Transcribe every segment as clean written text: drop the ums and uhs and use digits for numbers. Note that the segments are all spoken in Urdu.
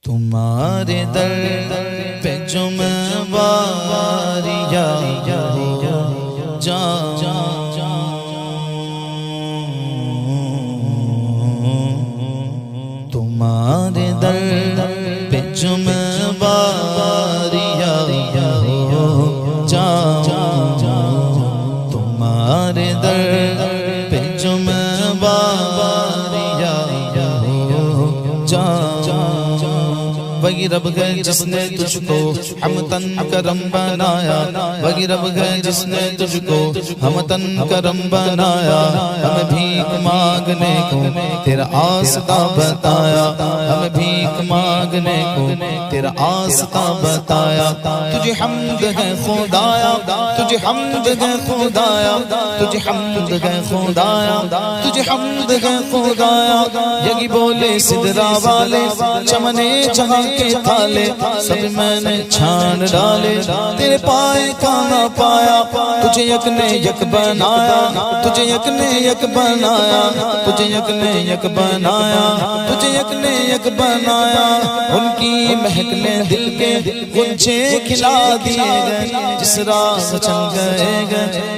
تمہارے در پہ جو میں واریہ تمہارے در پہ جو میں واریہ تمہارے در پہ جو میں واریہ وہی رب ہے جس نے تجھ کو ہمتن کرم بنایا، وہی رب ہے جس نے تجھ کو ہمتن کرم بنایا، ہمیں بھیک مانگنے کو تیرا آستہ بتایا، ہمیں بھیک مانگنے کو تیرا آستہ بتایا۔ تجھے حمد ہے خدایا، تجھے حمد ہے خدایا، تجھے حمد ہے خدایا، تجھے حمد ہے خدایا۔ یہی بولے سدرا والے چمنے جہاں کے تھالے، سب میں نے چھان ڈالے، تیرے پائے کا نہ پایا۔ تجھے یک نے یک بنایا، تجھے یک نے یک بنایا، تجھے یک نے یک بنایا، تجھے یک نے یک بنایا۔ ان کی مہکنے دل کے گنچے کھلا دیے گئے، جس راہ چل گئے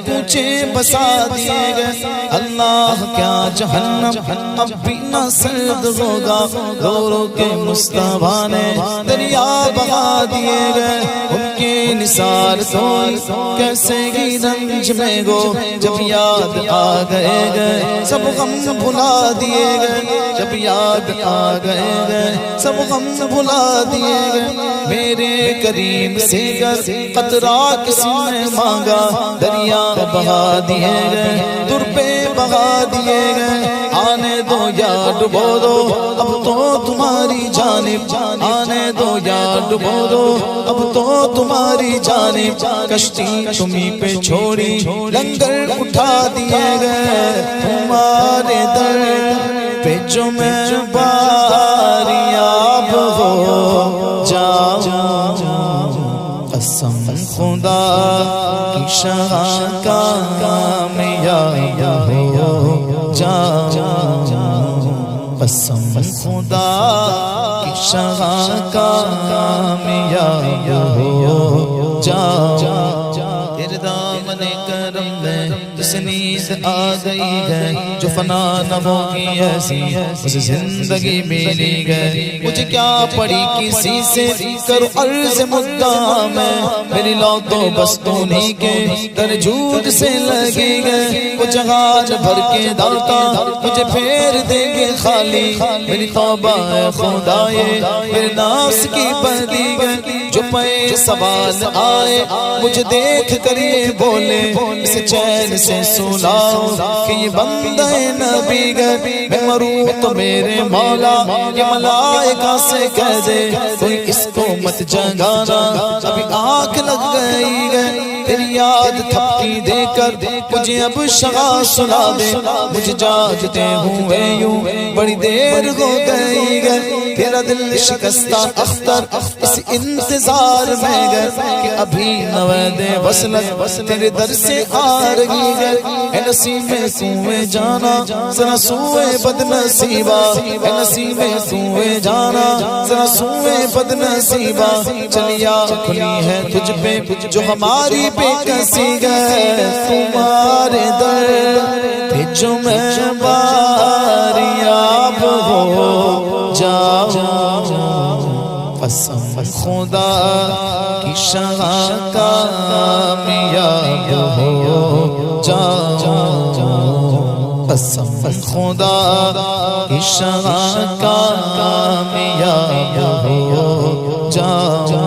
کوچے بسا دیے گئے۔ اللہ کیا جہنم اب بھی نہ سرد ہوگا، رو رو کے مصطفیٰ نے دریا بہا دیے گئے۔ ان کے نثار تو کیسے ہی رنج میں گو، جب یاد آ گئے سب غم بھلا دیے گئے، جب یاد آ گئے سب غم بھلا دیے گئے۔ میرے کریم سے گر قطرہ کسی نے مانگا، دریا بہا دیے گئے، در پہ بہا دیے گئے۔ آنے دو یا ڈبو دو اب تو تمہاری جانب، آنے دو یا ڈبو دو اب تو تمہاری جانب۔ کشتی تمہیں پہ چھوڑی لنگر اٹھا دیے گئے، تمہارے در پہ جو میں باریاب ہو جاؤں، قسم خدا کی شاہ کا کامیاب ہو جاؤں، قسم خدا کی شاہ کا کامیاب ہو جاؤں۔ تیرے دامن کرم میں جس نیند آ گئی ہے، جو فنا نہ ہوگی ایسی اسے زندگی ملی گئی۔ مجھے کیا پڑی کسی سے کرو عرض مدعا میں، میری لو تو بس انہی کے در جود سے لگی گئے۔ وہ جہاز بھر کے داتا مجھے پھیر دیں گے خالی، میری توبہ ہے خدائے میرے ناس کی پردی گئے۔ جو پہ سوال آئے مجھے دیکھ کر یہ بولے، اسے چین سے سناؤ کہ یہ بندہ نبی گئے۔ میں مروں تو میرے مولا یہ ملائکہ سے کہہ دے، کوئی اس کو مت جگانا ابھی آنکھ لگ گئی گئے۔ تیری یاد تھپکی دے کر مجھے اب شغا سنا دے، مجھے جاگتے ہوئے یوں بڑی دیر ہو گئی گئے۔ تیرا دل شکستہ اختر اس انتظار میں گئے کہ ابھی نوید وصلت تیرے در سے آ رہی ہے۔ اے نصیب میں سوئے جانا ذرا سوئے بد نصیبہ، اے نصیب میں سوئے جانا ذرا سوئے بد نصیبہ۔ چلیا کھلی ہے تجھ پہ جو ہماری بے کسی گئے، تمہارے در پہ جو میں باریاب ہو جاؤں، قسم خدا کی شاہ کا کامیاب ہو جاؤں، قسم خدا کی شاہ کا کامیاب ہو جاؤں۔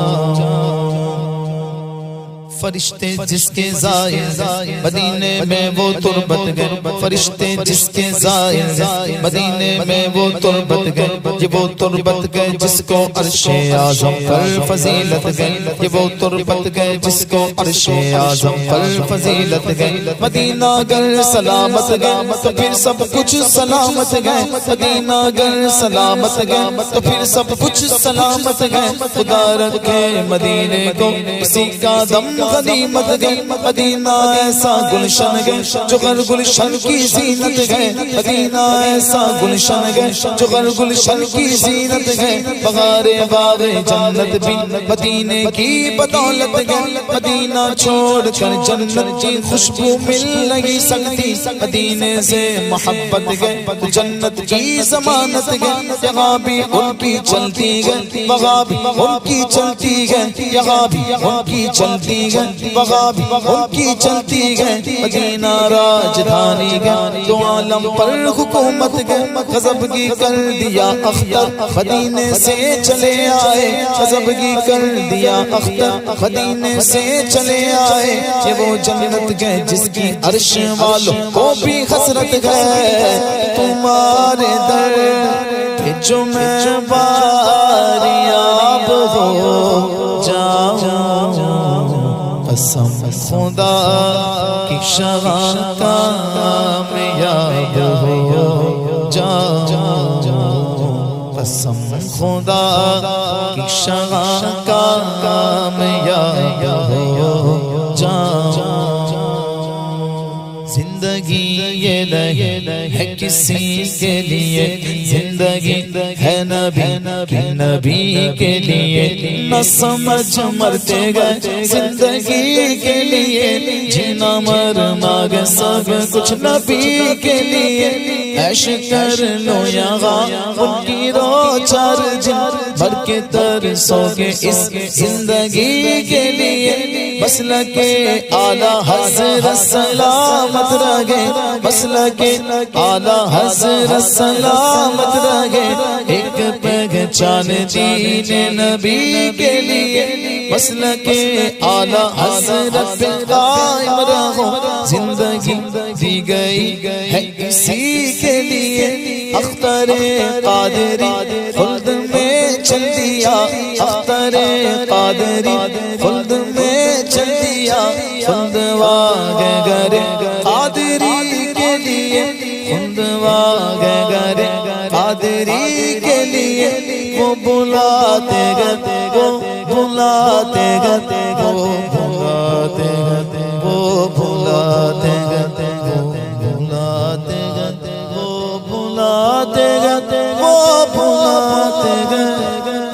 فرشتے جس کے زائر مدینے میں وہ تربت گئے، فرشتے جس کے زائر مدینے میں وہ تربت گئے، یہ وہ تربت گئے جس کو عرش اعظم پر فضیلت گئے، یہ وہ تربت گئے جس کو عرش اعظم پر فضیلت گئے۔ مدینہ گر سلامت گئے تو پھر سب کچھ سلامت گئے، مدینہ گر سلامت گئے تو پھر سب کچھ سلامت گئے۔ خدا رکھے مدینے کو کسی کا دم غنیمت گئے مدینہ ایسا گلشن گئے جو ہر گلشن کی زینت گئے مدینہ ایسا گلشن گئے جو ہر گلشن کی زینت گئے بغار باغ جنت بھی مدینے کی بدولت گئے مدینہ چھوڑ کر جنت کی خوشبو مل نہیں سکتی مدینے سے محبت گئے جنت کی ضمانت گئے یہاں بھی ان کی چلتی گئے وہاں بھی ان کی چلتی گئے یہاں بھی ان کی چلتی گئے وہاں بھی ان کی چلتی گئے مدینہ راجدھانی گئے دو عالم پر حکومت گئے غضبگی کر دیا اختر مدینے سے چلے آئے غضبگی کر دیا اختر مدینے سے چلے آئے یہ وہ جنت گئے جس کی عرش والوں کو بھی حسرت گئے تمہارے در پہ جو میں باریاب ہو جاؤں قسم خدا کی شغال کامیاب ہو جاؤں قسم خدا کی شغال کامیاب ہو جاؤں زندگی یہ نہیں ہے کسی کے لیے زندگی ہے نبی کے لیے نہ سمجھ مرتے گئے زندگی کے لیے جینا مرنا گئے سب کچھ نبی کے لیے عیش کر لو یہاں ان کی رو چار جن بھر کے ترسو گے اس زندگی کے لیے مسلک اعلیٰ حضرت سلامت رہے مسلک اعلیٰ حضرت سلامت رہے ایک پہچان دین نبی کے لیے مسلک اعلیٰ حضرت پہ قائم رہو زندگی دی گئی ہے اسی کے لیے اختر قادری خلد میں چل دیا اختر قادری خلد میں چل دیا خلد واغگر قادری کے لیے خلد واغگر قادری کے لیے وہ بلاتے گئے وہ بلاتے گئے وہ بلاتے گئے وہ بلاتے گئے وہ بلاتے گئے وہ بلاتے گئے وہ بلاتے گئے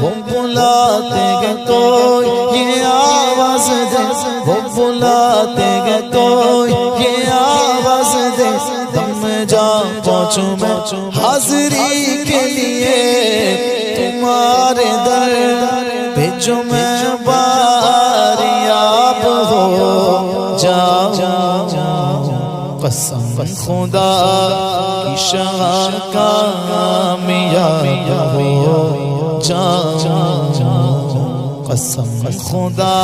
وہ بلاتے گئے تو یہ آواز دے وہ بلاتے گئے تو یہ آواز دے تم جا پہنچوں میں حاضری کے لیے تمہارے در پہ جو میں باریاب ہو جاؤں قسم خدا کی شان کامیاب ہو جاؤں قسم خدا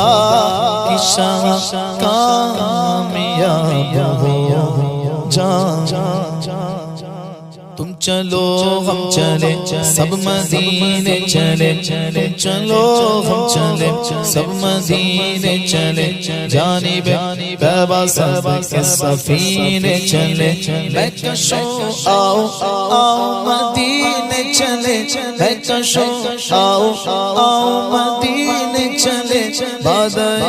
کی شان کامیاب ہو جاؤں تم چلو ہم چلے سب مدینے چلے تم چلو ہم چلے سب مدینے چلے جانب بابا سب کے سفینے چلے میں کشو آؤ آؤ مدینے چلے میں کشو آؤ آؤ مدینے چلے بادل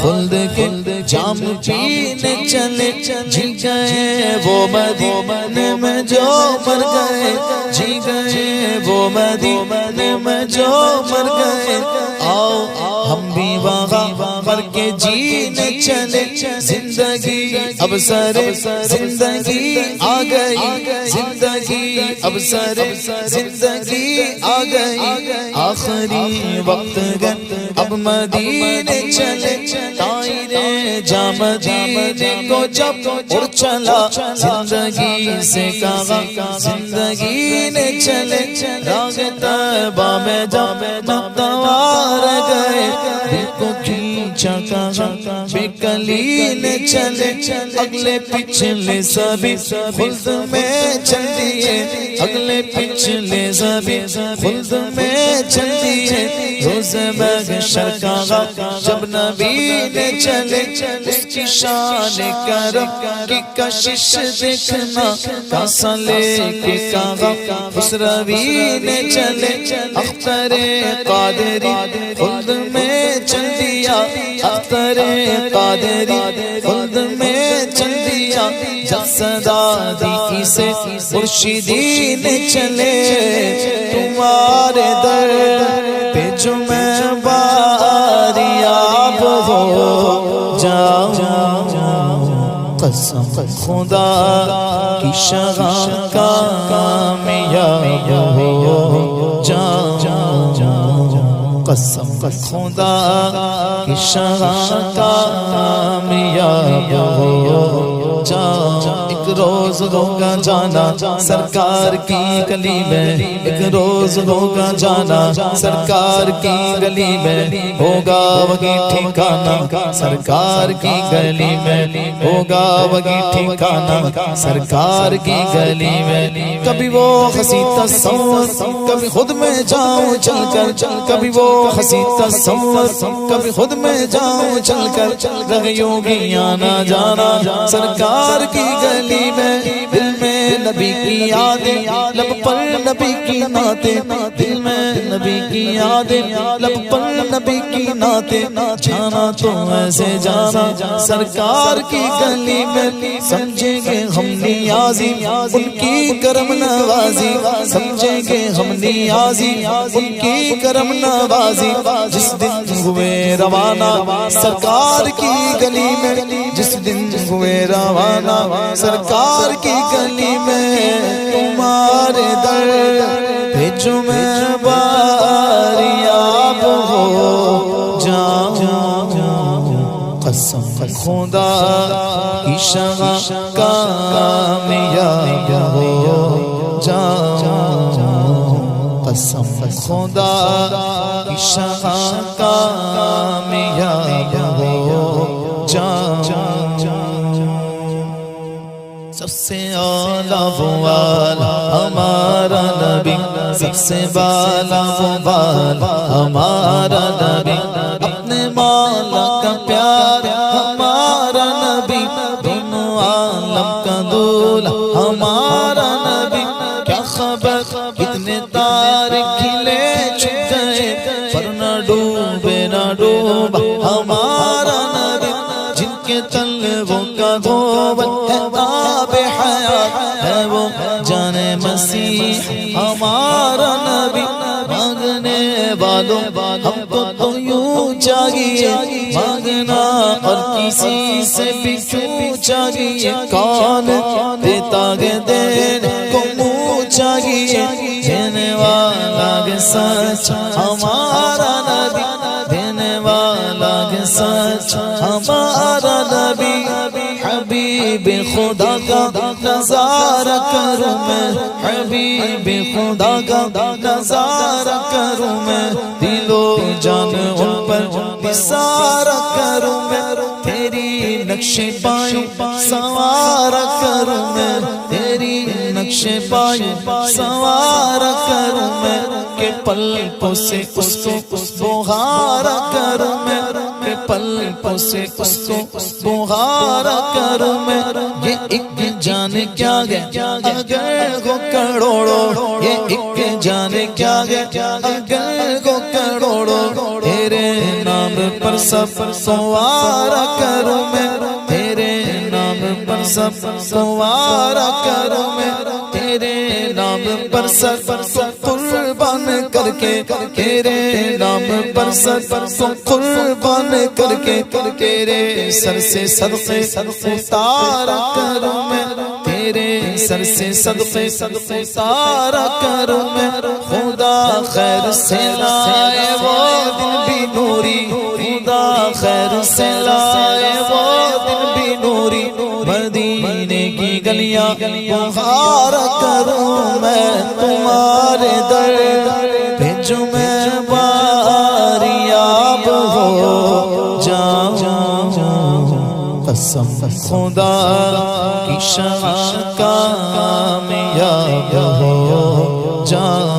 خلد کے جام پینے چلے جی گئے وہ مدینے میں جو مر گئے جی گئے وہ مدینے میں جو مر گئے آؤ ہم بھی وہاں مر کے جینے چلے زندگی اب سر زندگی آ گئی زندگی اب سر زندگی آ گئی آخری وقت گئے اب مدینے چلے طائر جا مدینے کو جب اڑ چلا زندگی سے کہا زندگی نے چلے راگ طیبہ میں جب نقدوار گئے دل کو کھینچا کہا بے کلی نے چلے اگلے پچھلے سبھی خلد میں چل دیے اگلے پچھلے سبھی خلد میں چل دیے روز محشر کہا جب نبی نے چلے اس کی شان کرم کی کشش دیکھنا کاسا لے کے کہا اس روی نے چلے اختر قادری خلد میں چل دیا اختر قادری خلد میں چل دیا جب صدا دی اسے مرشدی نے چلے تمہارے در پہ جو میں باریاب ہو جاؤں قسم خدا کی شغاں کامیاب ہو جاؤں قسم خدا کی شغاں کامیاب ہو جاؤں ایک روز ہوگا جانا سرکار کی گلی میں ایک روز ہوگا جانا سرکار کی گلی میں ہوگا وہی ٹھکانا سرکار کی گلی میں ہوگا وہی ٹھکانا سرکار کی گلی میں کبھی وہ ہنسی تصور کبھی خود میں جاؤں چل کر کبھی وہ ہنسی تصور کبھی خود میں جاؤں چل کر رہیوں گی آنا جانا سرکار کی گلی میں دل میں نبی کی یادیں لب پر نبی کی نعتیں دل میں نبی کی یادیں لب پر نبی کی نعتیں جانا تو ایسے جانا سرکار کی گلی میں سمجھیں گے ہم نیازی ان کی کرم نوازی سمجھیں گے ہم نیازی ان کی کرم نوازی جس دن ہوئے روانہ سرکار کی گلی میں جس دن ہوئے روانہ سرکار کی گلی میں تمہارے در پہ جو میں باریاب ہو جاؤں قسم خدا کی شغاں کامیاب ہو جاؤں قسم خدا کی شغاں کامیاب ہو جاؤں سب سے اعلیٰ وہ والا ہمارا نبی سب سے بالا وہ والا ہمارا نبی اپنے مولا کا پیار ہمارا نبی دونوں عالم کا دولہ ہمارا نبی کیا خبر کتنے تارے کھلے چھپ گئے پر نہ ڈوبے نہ ڈوبا ہمارا نبی جن کے طلبوں کا دھوبل ہے آب حیات ہے وہ جان مسیح ہمارا نبی مانگنے والوں ہم کو تو یوں چاہیے مانگنا اور کسی سے بھی کیوں چاہیے کون دیتا ہے دینے کو منہ چاہیے دینے والا ہے سچ ہمارا نبی دینے والا ہے سچ ہمارا نبی حبیب خدا کا نظارہ کروں میں حبیب خدا کا نظارہ کروں میں دل و جان ان پر نثارہ کروں میں تیری نقش پائیں سوارہ کروں میں تیری نقش پائیں سوارہ کروں میں کہ پلکوں سے اس کو بہارا کروں میں کہ پلکوں سے اس کو بہارا کروں میں یہ ایک جان کیا گیا اگر وہ کروڑوں یہ ایک جان کیا گیا اگر وہ کروڑوں تیرے نام پر سب سوارا کروں میں تیرے نام پر سب سوارا کروں میں تیرے نام پر سب قربان کر کے تیرے نام پر سب قربان کر کے تیرے سر سے صدقے اتارا کروں میں تیرے سر سے صدقے اتارا کروں میں خدا خیر سے لائے وہ دن بھی نوری خدا خیر سے لائے وہ دن بھی نوری مدینے کی گلیاں بہارا کروں میں تمہارے در پہ جو میں باریاب ہو جاؤں قسم خدا کی شغاں کامیاب ہو جاؤں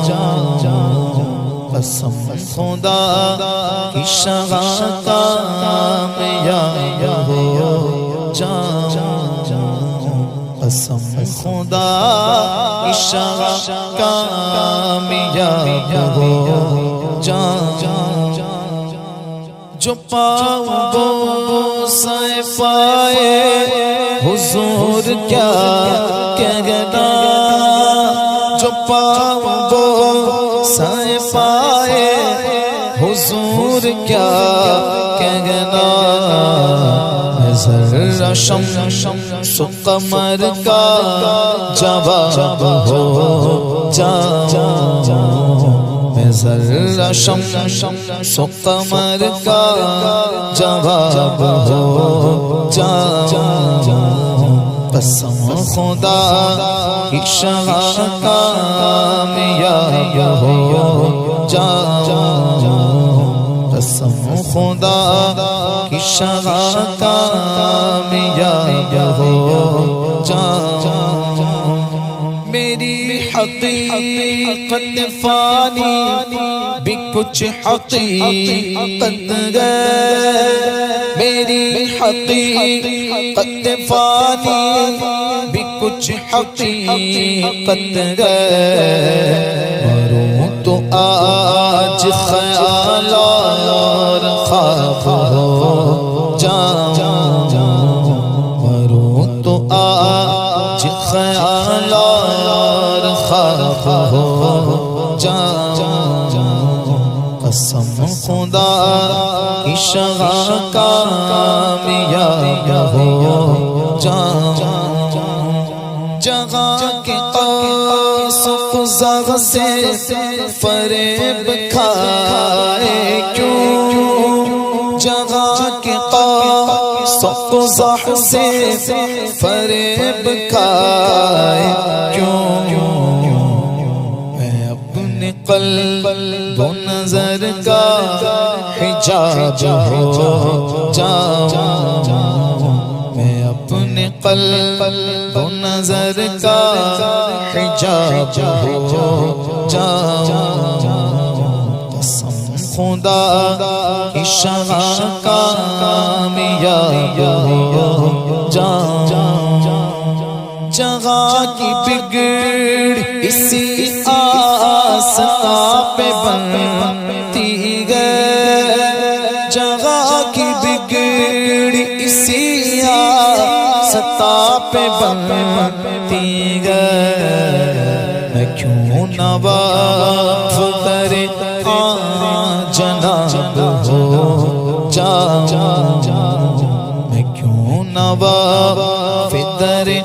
قسم خدا کی شغاں کامیاب ہو جاؤں قسم خدا کی شغاں کامیاب ہو جاؤں جو پاؤں بوسہ پائے حضور کیا کہنا، جو پاؤں بوسہ پائے حضور کیا کہنا، ذرا شمس و قمر کا جواب ہو جاؤں، میں ذرا شمس و قمر کا جواب ہو جاؤں، قسم خدا کی شاہ کامیاب ہو جاؤں، قسم خدا کی شاہ کامیاب ہو جاؤں، میری حقیقت فانی بھی کچھ حقیقت ہے، میری حقیقت فانی بھی کچھ حقیقت ہے، مروں تو آج خیال اور خواب ہو جاؤں، مروں تو آج خیال اور خواب ہو جاؤں، قسم خدا کی شاہ کامیاب ہو جاؤں، جہاں کے قوس و قزح سے فریب کھائے کیوں، جہاں کے قوس و قزح سے فریب کھائے کیوں، میں اپنے قلب و نظر کا حجاب ہو جاؤں، میں اپنے قلب و نظر کا حجاب ہو جاؤں، قسم خدا کی شاہ کامیاب ہو جاؤں، جہاں کی بگڑ اسی آسان پہ بنتی ہے، جہاں کی بگڑ اسی آسان پہ بنتی ہے، میں کیوں نہ وقف کرے جناب ہو جاؤں، میں کیوں نہ وقف کرے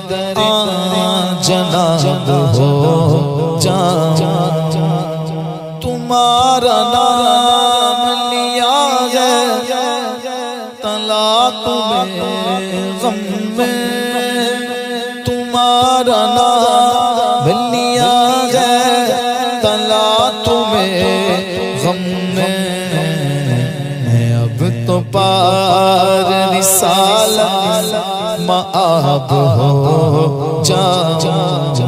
جناب ہو جاؤں، تمہارا نام لیا ہے تلا تمہیں غم میں، تمہارا نام لیا ہے تلا تمہیں غم میں، میں اب تو پار رسالت مآب ہو جاؤں،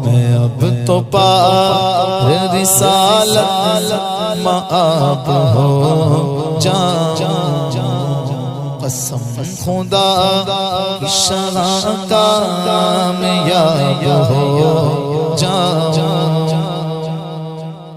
میں اب تو پار رسالت مآب ہو جاؤں، قسم خدا کی شاہ کامیاب ہو جاؤں،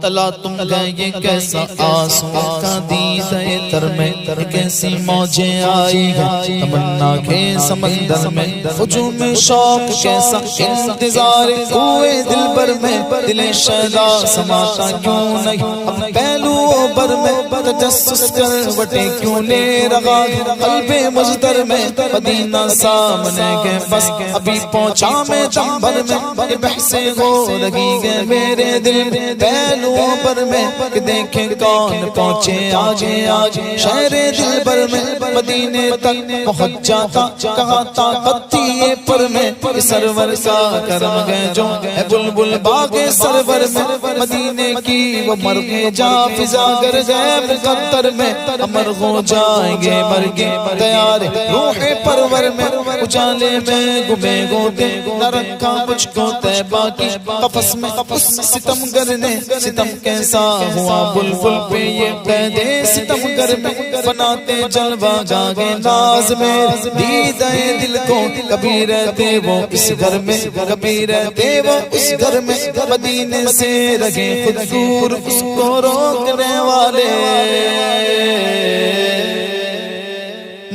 تلا تم گئے یہ کیسا آنسو کا دیدہ تر میں، کیسی موجیں آئی ہیں تمنا کے سمندر میں، ہجوم شوق کیسا انتظار ہوئے دل بر میں، دل شیدا سماتا کیوں نہیں اب پہلوؤں پر میں، تجسس کروٹیں کیوں لے رہا قلب مزدر میں، مدینہ سامنے کے بس ابھی پہنچا میں دم بھر میں، یہ بحثیں ہو لگی گئے میرے دل میں پہلو پر میں، کہ دیکھیں کون پہنچے آگے آگے شہر دل بر میں، مدینے تک پہنچ جاتا کہاں طاقت تھی یہ پر میں، کہ سرور کا کرم گئے جو ہے بلبل باغ سرور میں، مدینے کی وہ مرغے جا فضا گر گئے مقدر میں، امر ہو جائیں گے مرگے تیار روح پرور میں، اجالے میں گمے گوتے نہ رکھا مجھ کو طیبہ کی قفس میں، اس ستم گر نے ستم کیسا ہوا بلبل پہ یہ قید ستم گر میں، بناتے جلوہ جاگے ناز میں، دیدہ دل کو کبھی رہتے وہ اس گھر میں، کبھی رہتے وہ اس گھر میں، مدینے سے رہے خود دور اس کو روکنے والے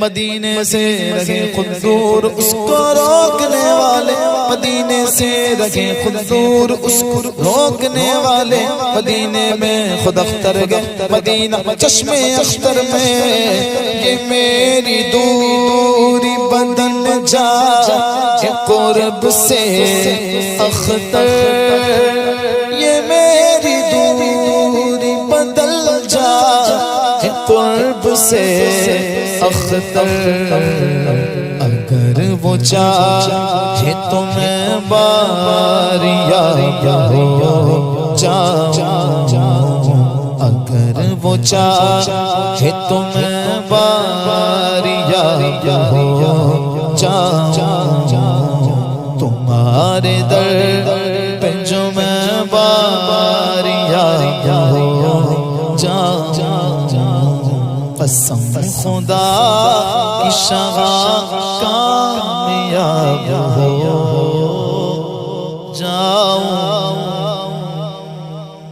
مدینے سے رہے خود دور اس کو روکنے والے، مدینے سے رہے خود دور اس کو روکنے والے، مدینے میں خود اختر گئے مدینہ چشم اختر میں، یہ میری دوری بدل جائے قرب سے اختر، یہ میری دوری بدل جائے قرب سے اختر، اگر وہ چاہے تو میں باریا ہو جاؤں، اگر وہ چاہے تو میں باریا ہو جاؤں، تمہارے در پہ جو میں باریا ہو جاؤں، قسم خدا کی شغاف کامیاب ہو جاؤں۔